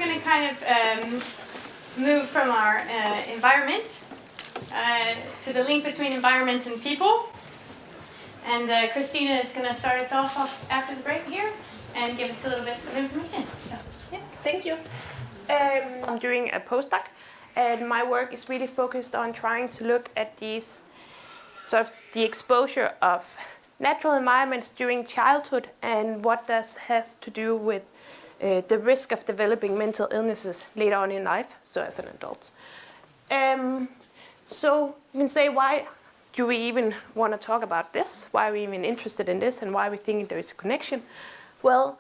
going to kind of move from our environment to the link between environment and people. And Kristine is going to start us off after the break here and give us a little bit of information. So, yeah. Thank you. I'm doing a postdoc, and my work is really focused on trying to look at these sort of the exposure of natural environments during childhood and what this has to do with the risk of developing mental illnesses later on in life, so as an adult. So you can say, why do we even want to talk about this? Why are we even interested in this, and why we think there is a connection? Well,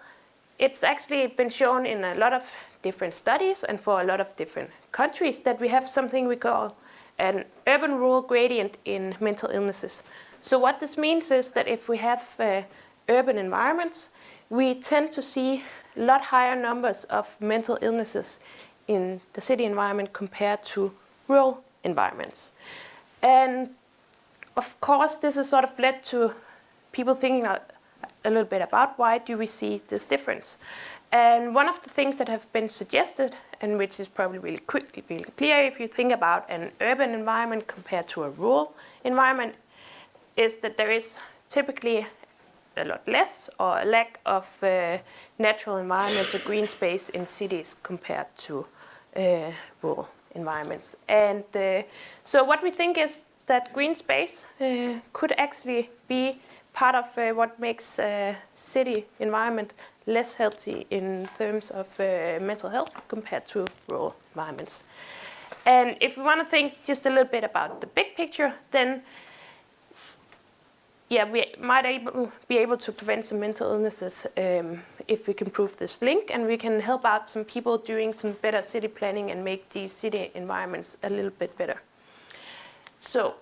it's actually been shown in a lot of different studies and for a lot of different countries that we have something we call an urban-rural gradient in mental illnesses. So what this means is that if we have urban environments, we tend to see a lot higher numbers of mental illnesses in the city environment compared to rural environments. And of course, this has sort of led to people thinking a little bit about why do we see this difference. And one of the things that have been suggested, and which is probably really clear if you think about an urban environment compared to a rural environment, is that there is typically a lot less or a lack of natural environments or green space in cities compared to rural environments. And so what we think is that green space could actually be part of what makes a city environment less healthy in terms of mental health compared to rural environments. And if we want to think just a little bit about the big picture, then we might be able to prevent some mental illnesses if we can prove this link, and we can help out some people doing some better city planning and make these city environments a little bit better. So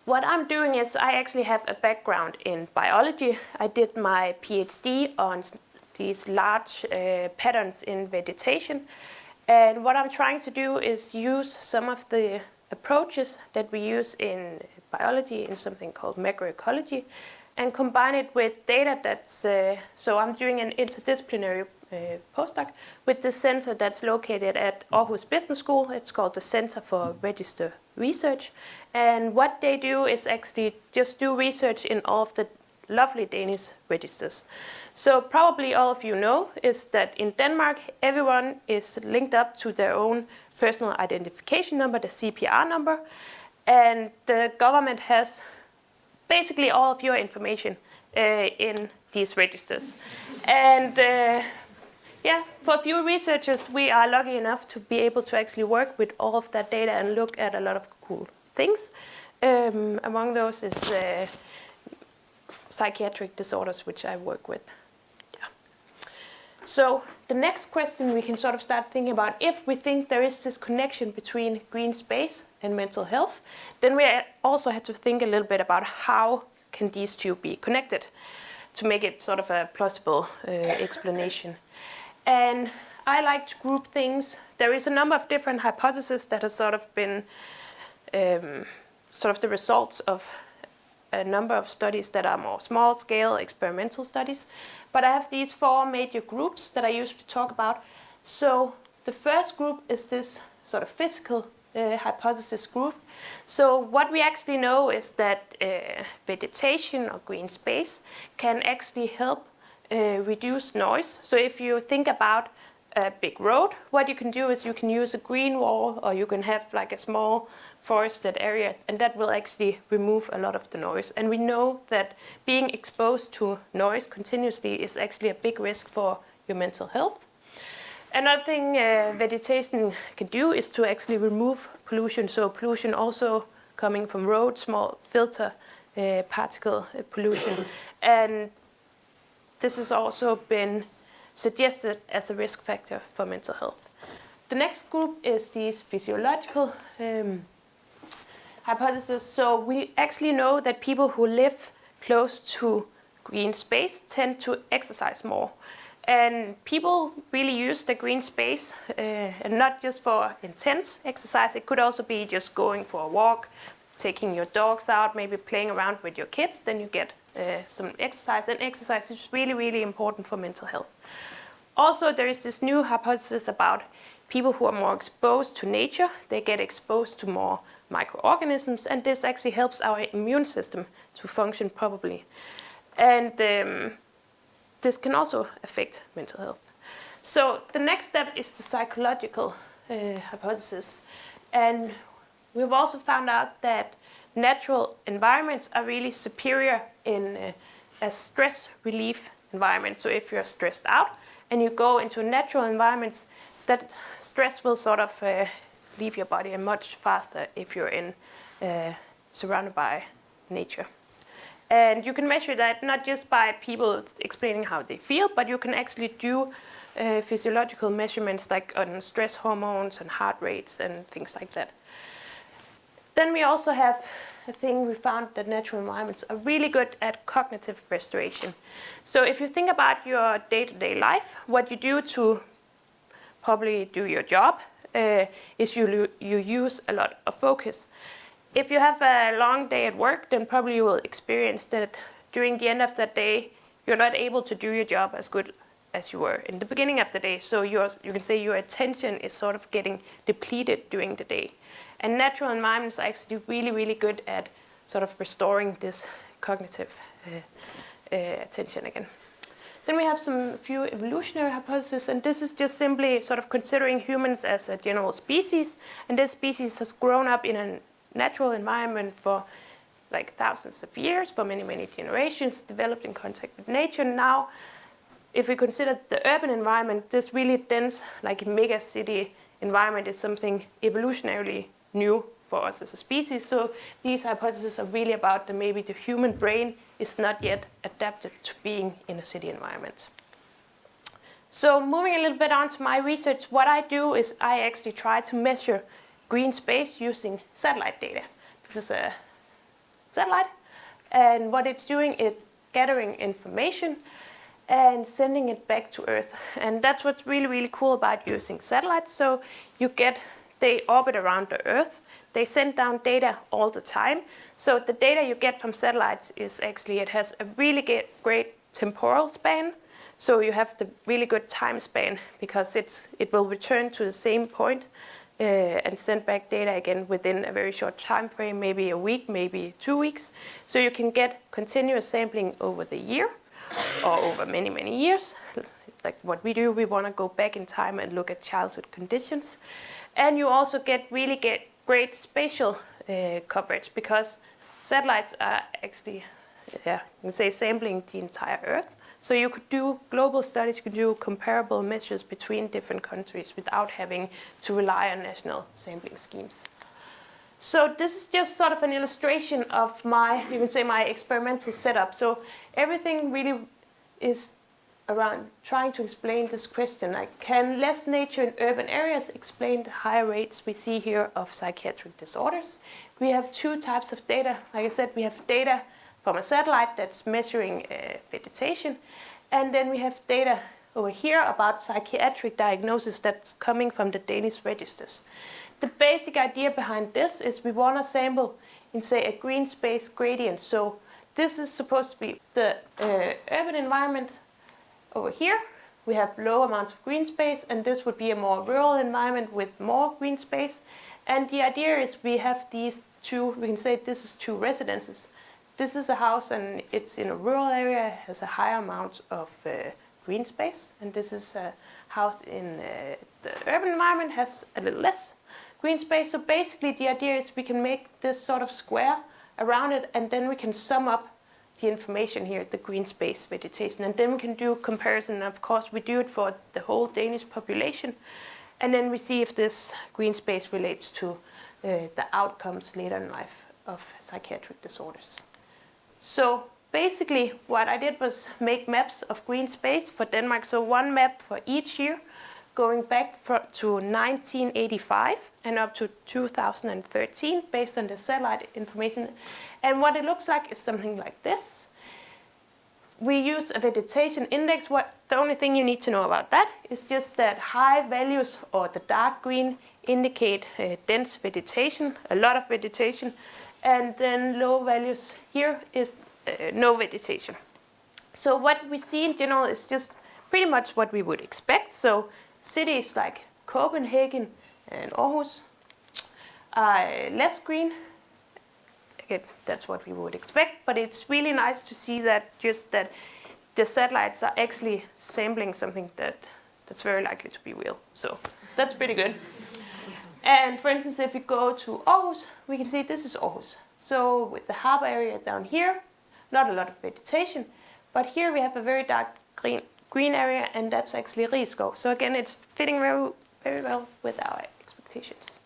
what I'm doing is I actually have a background in biology. I did my PhD on these large patterns in vegetation. And what I'm trying to do is use some of the approaches that we use in biology in something called macroecology and combine it with data that's, so I'm doing an interdisciplinary postdoc with the center that's located at Aarhus Business School. It's called the Center for Register Research. And what they do is actually just do research in all of the lovely Danish registers. So probably all of you know is that in Denmark, everyone is linked up to their own personal identification number, the CPR number, and the government has basically all of your information in these registers. And for a few researchers, we are lucky enough to be able to actually work with all of that data and look at a lot of cool things. Among those is psychiatric disorders, which I work with. Yeah. So the next question we can sort of start thinking about, if we think there is this connection between green space and mental health, then we also have to think a little bit about how can these two be connected to make it sort of a plausible explanation. And I like to group things. There is a number of different hypotheses that have sort of been sort of the results of a number of studies that are more small-scale experimental studies. But I have these four major groups that I usually talk about. So the first group is this sort of physical hypothesis group. So what we actually know is that vegetation or green space can actually help reduce noise. So if you think about a big road, what you can do is you can use a green wall, or you can have like a small forested area, and that will actually remove a lot of the noise. And we know that being exposed to noise continuously is actually a big risk for your mental health. Another thing vegetation can do is to actually remove pollution. So pollution also coming from roads, small filter particle pollution. And this has also been suggested as a risk factor for mental health. The next group is these physiological hypotheses. So we actually know that people who live close to green space tend to exercise more. And people really use the green space, and not just for intense exercise. It could also be just going for a walk, taking your dogs out, maybe playing around with your kids. Then you get some exercise, and exercise is really, really important for mental health. Also, there is this new hypothesis about people who are more exposed to nature. They get exposed to more microorganisms, and this actually helps our immune system to function properly. And this can also affect mental health. So the next step is the psychological hypothesis. And we've also found out that natural environments are really superior in a stress relief environment. So if you're stressed out and you go into natural environments, that stress will sort of leave your body much faster if you're in surrounded by nature. And you can measure that not just by people explaining how they feel, but you can actually do physiological measurements like on stress hormones and heart rates and things like that. Then we also have a thing we found that natural environments are really good at cognitive restoration. So if you think about your day-to-day life, what you do to probably do your job is you use a lot of focus. If you have a long day at work, then probably you will experience that during the end of that day, you're not able to do your job as good as you were in the beginning of the day. So you can say your attention is sort of getting depleted during the day. And natural environments are actually really, really good at sort of restoring this cognitive attention again. Then we have some few evolutionary hypotheses, and this is just simply sort of considering humans as a general species. And this species has grown up in a natural environment for like thousands of years, for many, many generations, developed in contact with nature. Now, if we consider the urban environment, this really dense, like mega city environment is something evolutionarily new for us as a species. So these hypotheses are really about that maybe the human brain is not yet adapted to being in a city environment. So moving a little bit on to my research, what I do is I actually try to measure green space using satellite data. This is a satellite, and what it's doing is gathering information and sending it back to Earth. And that's what's really, really cool about using satellites. So they orbit around the Earth. They send down data all the time. So the data you get from satellites is actually, it has a really great temporal span. So you have the really good time span because it will return to the same point and send back data again within a very short time frame, maybe a week, maybe 2 weeks. So you can get continuous sampling over the year or over many, many years. Like what we do, we want to go back in time and look at childhood conditions. And you also get great spatial coverage because satellites are actually, you can say, sampling the entire Earth. So you could do global studies, you could do comparable measures between different countries without having to rely on national sampling schemes. So this is just sort of an illustration of my experimental setup. So everything really is around trying to explain this question, like can less nature in urban areas explain the higher rates we see here of psychiatric disorders? We have two types of data. Like I said, we have data from a satellite that's measuring vegetation, and then we have data over here about psychiatric diagnosis that's coming from the Danish registers. The basic idea behind this is we want to sample in, say, a green space gradient. So this is supposed to be the urban environment. Over here, we have low amounts of green space, and this would be a more rural environment with more green space. And the idea is we have these two, we can say this is two residences. This is a house and it's in a rural area, has a higher amount of green space. And this is a house in the urban environment, has a little less green space. So basically the idea is we can make this sort of square around it, and then we can sum up the information here, the green space vegetation, and then we can do comparison. Of course, we do it for the whole Danish population, and then we see if this green space relates to the outcomes later in life of psychiatric disorders. So basically, what I did was make maps of green space for Denmark. So one map for each year, going back to 1985 and up to 2013 based on the satellite information. And what it looks like is something like this. We use a vegetation index. The only thing you need to know about that is just that high values, or the dark green, indicate dense vegetation, a lot of vegetation, and then low values here is no vegetation. So what we see in general is just pretty much what we would expect. So cities like Copenhagen and Aarhus are less green. Again, that's what we would expect, but it's really nice to see that the satellites are actually sampling something that's very likely to be real. So that's pretty good. And for instance, if we go to Aarhus, we can see this is Aarhus. So with the harbor area down here, not a lot of vegetation, but here we have a very dark green area, and that's actually Rigskov. So again, it's fitting very, very well with our expectations.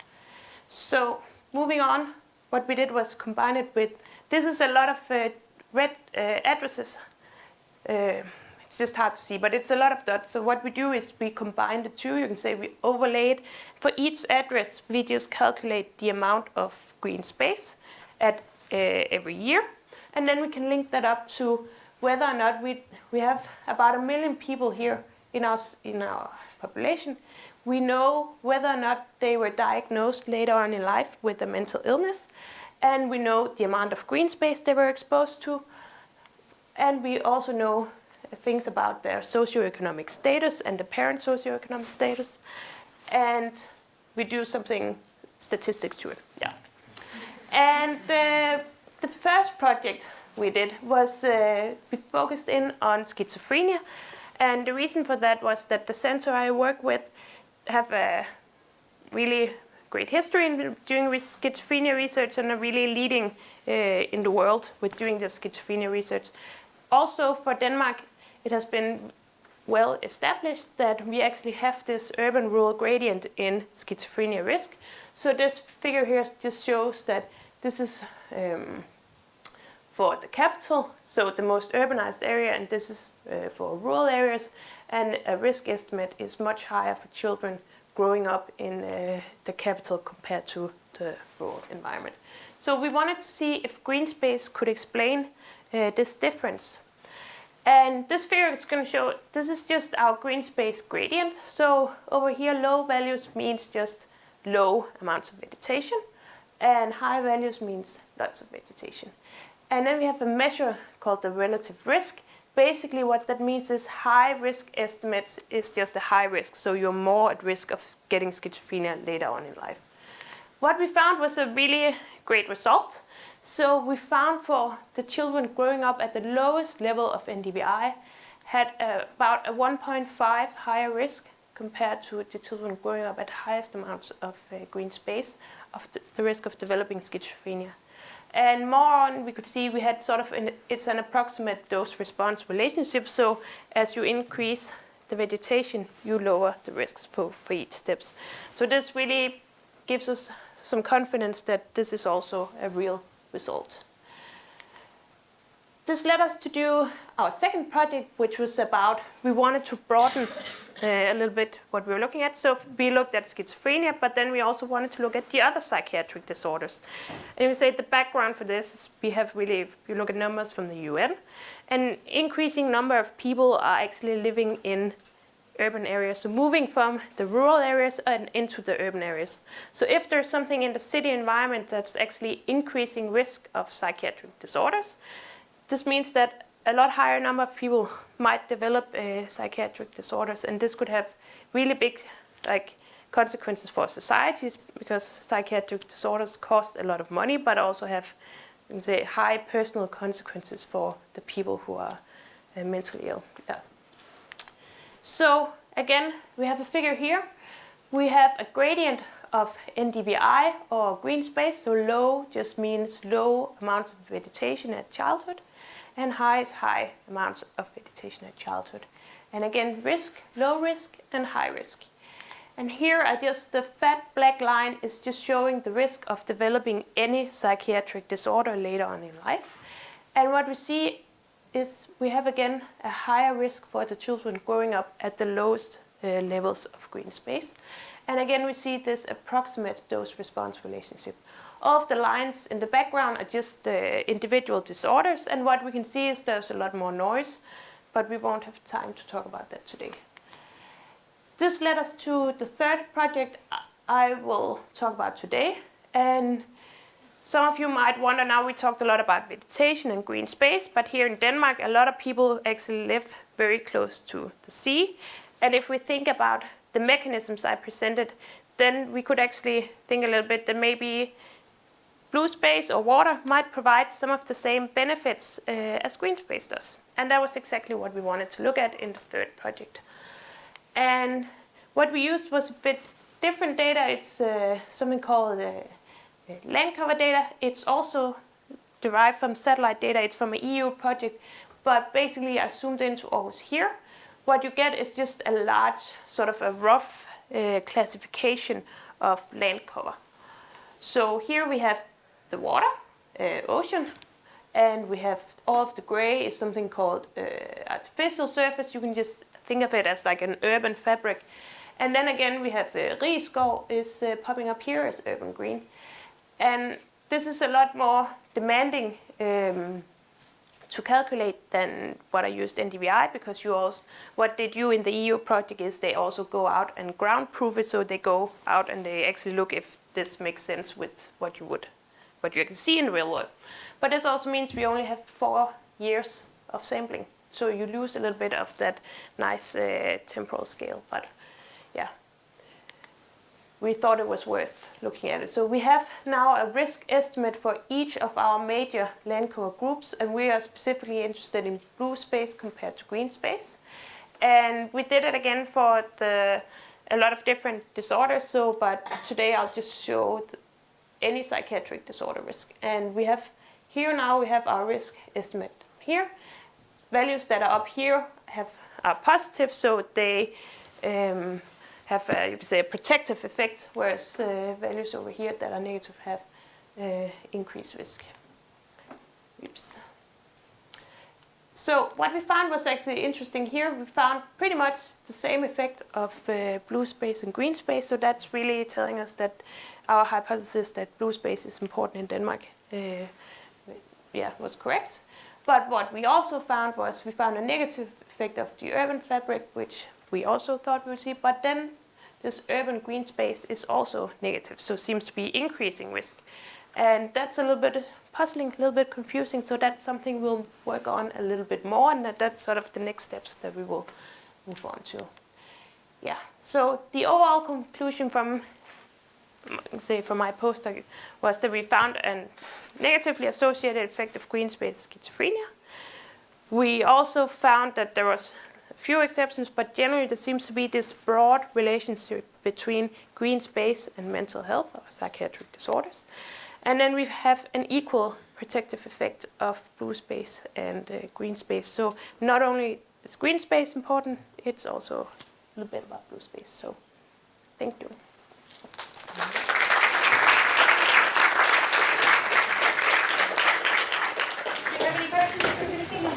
So moving on, what we did was combine it with, this is a lot of red addresses. It's just hard to see, but it's a lot of dots. So what we do is we combine the two. You can say we overlay it. For each address, we just calculate the amount of green space at every year. And then we can link that up to whether or not we have about 1 million people here in our population. We know whether or not they were diagnosed later on in life with a mental illness. And we know the amount of green space they were exposed to. And we also know things about their socioeconomic status and the parent socioeconomic status. And we do something statistics to it. Yeah. And the first project we did was we focused in on schizophrenia. And the reason for that was that the center I work with have a really great history in doing schizophrenia research and are really leading in the world with doing this schizophrenia research. Also for Denmark, it has been well established that we actually have this urban-rural gradient in schizophrenia risk. So this figure here just shows that this is for the capital, so the most urbanized area, and this is for rural areas. And a risk estimate is much higher for children growing up in the capital compared to the rural environment. So we wanted to see if green space could explain this difference. And this figure is going to show, this is just our green space gradient. So over here, low values means just low amounts of vegetation, and high values means lots of vegetation. And then we have a measure called the relative risk. Basically what that means is high risk estimates is just a high risk, so you're more at risk of getting schizophrenia later on in life. What we found was a really great result. So we found for the children growing up at the lowest level of NDVI had about a 1.5 higher risk compared to the children growing up at highest amounts of green space of the risk of developing schizophrenia. And more on, we could see we had sort of, it's an approximate dose-response relationship. So as you increase the vegetation, you lower the risks for each steps. So this really gives us some confidence that this is also a real result. This led us to do our second project, which was about, we wanted to broaden a little bit what we were looking at. So we looked at schizophrenia, but then we also wanted to look at the other psychiatric disorders. And you say the background for this is we have really, if you look at numbers from the UN, an increasing number of people are actually living in urban areas, so moving from the rural areas and into the urban areas. So if there's something in the city environment that's actually increasing risk of psychiatric disorders, this means that a lot higher number of people might develop psychiatric disorders, and this could have really big consequences for societies, because psychiatric disorders cost a lot of money, but also have, you can say, high personal consequences for the people who are mentally ill. Yeah. So again, we have a figure here. We have a gradient of NDVI, or green space. So low just means low amounts of vegetation at childhood, and high is high amounts of vegetation at childhood. And again, risk, low risk, and high risk. And here the fat black line is just showing the risk of developing any psychiatric disorder later on in life. And what we see is we have again a higher risk for the children growing up at the lowest levels of green space. And again, we see this approximate dose-response relationship. All of the lines in the background are just individual disorders, and what we can see is there's a lot more noise, but we won't have time to talk about that today. This led us to the third project I will talk about today. And some of you might wonder, now we talked a lot about vegetation and green space, but here in Denmark, a lot of people actually live very close to the sea. And if we think about the mechanisms I presented, then we could actually think a little bit that maybe blue space or water might provide some of the same benefits as green space does. And that was exactly what we wanted to look at in the third project. And what we used was a bit different data. It's something called land cover data. It's also derived from satellite data. It's from an EU project, but basically I zoomed into Aarhus here. What you get is just a large, sort of a rough classification of land cover. So here we have the water, ocean, and we have all of the gray is something called artificial surface. You can just think of it as like an urban fabric. And then again we have Rigskov is popping up here as urban green. And this is a lot more demanding to calculate than what I used NDVI, because what they do in the EU project is they also go out and ground proof it, so they go out and they actually look if this makes sense with what you can see in the real world. But this also means we only have 4 years of sampling, so you lose a little bit of that nice temporal scale. But yeah, we thought it was worth looking at it. So we have now a risk estimate for each of our major land cover groups, and we are specifically interested in blue space compared to green space. And we did it again for a lot of different disorders. But today I'll just show any psychiatric disorder risk. And we have our risk estimate here. Values that are up here are positive, so they have you could say a protective effect, whereas values over here that are negative have increased risk. Oops. So what we found was actually interesting here. We found pretty much the same effect of blue space and green space. So that's really telling us that our hypothesis that blue space is important in Denmark was correct. But what we also found was we found a negative effect of the urban fabric, which we also thought we would see. But then this urban green space is also negative, so seems to be increasing risk. And that's a little bit puzzling, a little bit confusing, so that's something we'll work on a little bit more, and that's sort of the next steps that we will move on to. Yeah, so the overall conclusion from my postdoc was that we found a negatively associated effect of green space schizophrenia. We also found that there was a few exceptions, but generally there seems to be this broad relationship between green space and mental health or psychiatric disorders. And then we have an equal protective effect of blue space and green space. So not only is green space important, it's also a little bit about blue space. So thank you. Do you have any questions for Kristine?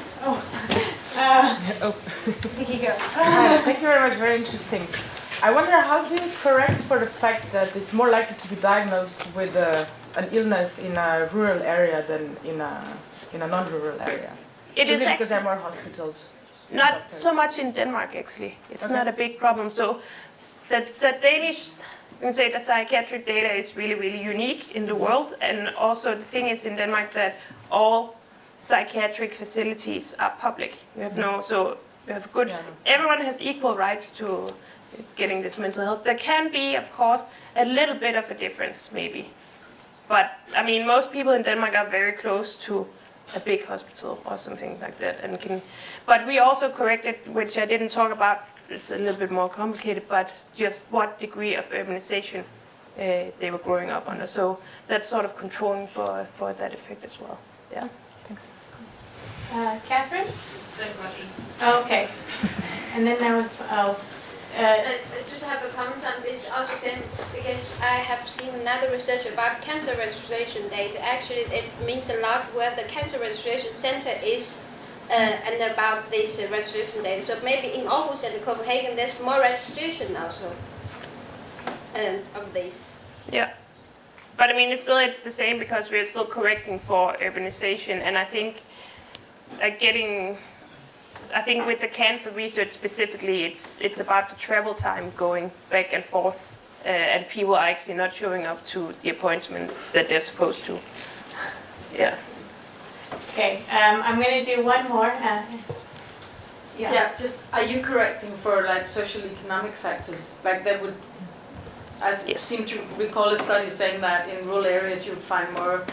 Vicky, go. Hi, thank you very much. Very interesting. I wonder, how do you correct for the fact that it's more likely to be diagnosed with an illness in a rural area than in a non-rural area? It is because there are more hospitals. Not so much in Denmark, actually. It's not a big problem. So the Danish, you can say the psychiatric data is really, really unique in the world. And also the thing is in Denmark that all psychiatric facilities are public. You have everyone has equal rights to getting this mental health. There can be, of course, a little bit of a difference, maybe. But, I mean, most people in Denmark are very close to a big hospital or something like that. But we also corrected, which I didn't talk about, it's a little bit more complicated, but just what degree of urbanization they were growing up under. So that's sort of controlling for that effect as well. Yeah. Thanks. Catherine? Same question. Okay. And then there was, I just have a comment on this also same, because I have seen another research about cancer registration data. Actually, it means a lot where the cancer registration center is and about this registration data. So maybe in Aarhus and Copenhagen, there's more registration also of this. Yeah. But I mean, it's the same because we're still correcting for urbanization, and I think with the cancer research specifically, it's about the travel time going back and forth, and people are actually not showing up to the appointments that they're supposed to. Yeah. okay, I'm going to do one more. Yeah, just are you correcting for like social economic factors? Like that would, I seem to recall a study saying that in rural areas you'd find more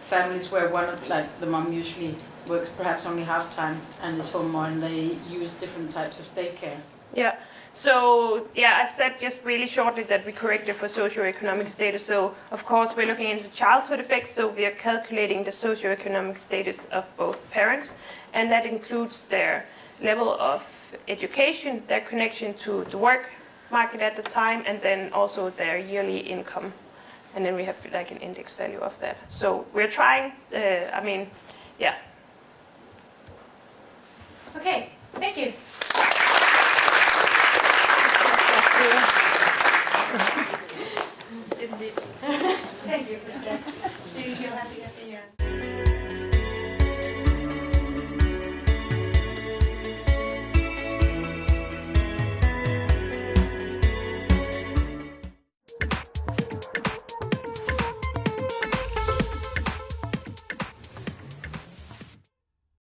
families where one of, like the mom usually works perhaps only half time and is home more, and they use different types of daycare. Yeah. So yeah, I said just really shortly that we corrected for socioeconomic status. So of course we're looking into childhood effects. So we are calculating the socioeconomic status of both parents, and that includes their level of education, their connection to the work market at the time, and then also their yearly income. And then we have like an index value of that. So we're trying. I mean, yeah. Okay, thank you.